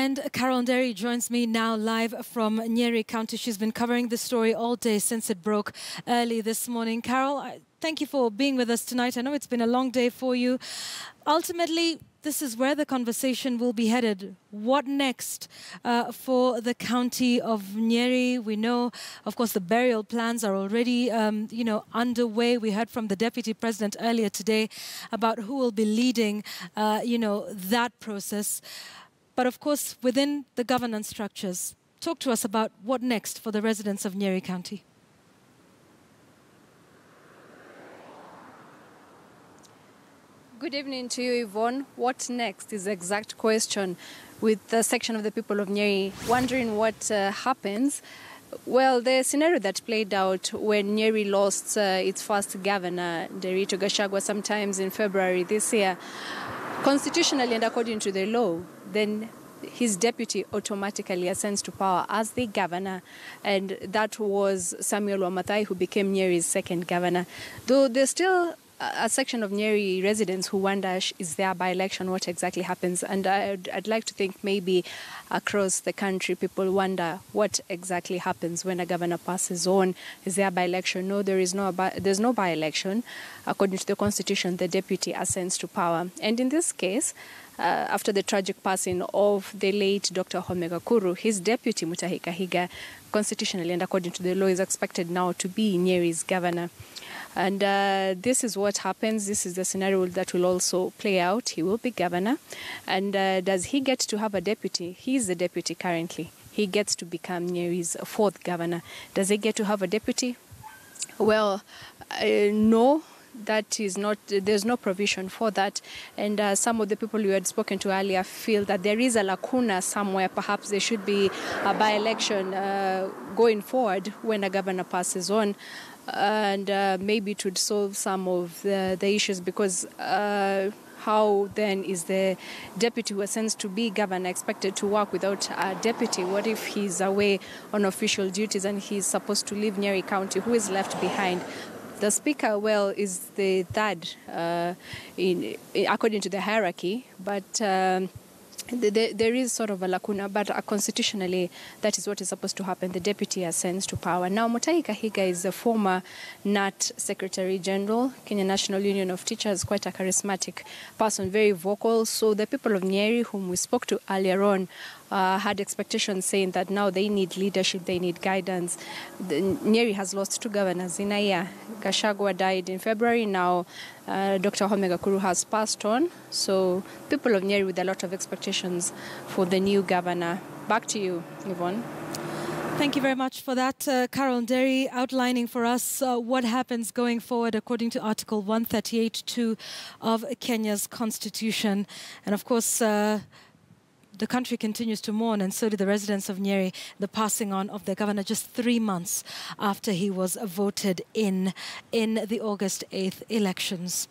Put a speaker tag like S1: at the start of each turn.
S1: And Carol Nderi joins me now live from Nyeri County. She's been covering the story all day since it broke early this morning. Carol, thank you for being with us tonight. I know it's been a long day for you. Ultimately, this is where the conversation will be headed. What next for the county of Nyeri? We know, of course, the burial plans are already, underway. We heard from the Deputy President earlier today about who will be leading, that process. But of course, within the governance structures, talk to us about what next for the residents of Nyeri County.
S2: Good evening to you, Yvonne. What next is the exact question, with the section of the people of Nyeri wondering what happens. Well, the scenario that played out when Nyeri lost its first governor, Derito Gachagua, sometimes in February this year, constitutionally and according to the law, then his deputy automatically ascends to power as the governor, and that was Samuel Wamathai, who became Nyeri's second governor. Though there's still a section of Nyeri residents who wonder, is there a by-election, what exactly happens? And I'd like to think maybe across the country people wonder what exactly happens when a governor passes on. Is there a by-election? No, there's no by-election. According to the constitution, the deputy ascends to power. And in this case, after the tragic passing of the late Dr. Wahome Gakuru, his deputy, Mutahi Kahiga, constitutionally and according to the law, is expected now to be Nyeri's governor. And this is what happens. This is the scenario that will also play out. He will be governor. And does he get to have a deputy? He is the deputy currently. He gets to become Nyeri's fourth governor. Does he get to have a deputy? Well, no. That is not, there's no provision for that. And some of the people you had spoken to earlier feel that there is a lacuna somewhere. Perhaps there should be a by-election going forward when a governor passes on. And maybe it would solve some of the issues, because how then is the deputy who ascends to be governor expected to work without a deputy? What if he's away on official duties and he's supposed to leave Nyeri County? Who is left behind? The speaker, well, is the third according to the hierarchy, but there is sort of a lacuna, but constitutionally that is what is supposed to happen. The deputy ascends to power. Now, Mutahi Kahiga is a former NAT Secretary General, Kenya National Union of Teachers, quite a charismatic person, very vocal. So the people of Nyeri, whom we spoke to earlier on, had expectations saying that now they need leadership, they need guidance. Nyeri has lost two governors in a year. Gachagua died in February. Now Dr. Wahome Gakuru has passed on. So people of Nyeri with a lot of expectations for the new governor. Back to you, Yvonne.
S1: Thank you very much for that, Carol Nderi, outlining for us what happens going forward according to Article 138(2) of Kenya's Constitution. And of course, the country continues to mourn, and so do the residents of Nyeri, the passing on of their governor just 3 months after he was voted in the August 8th elections.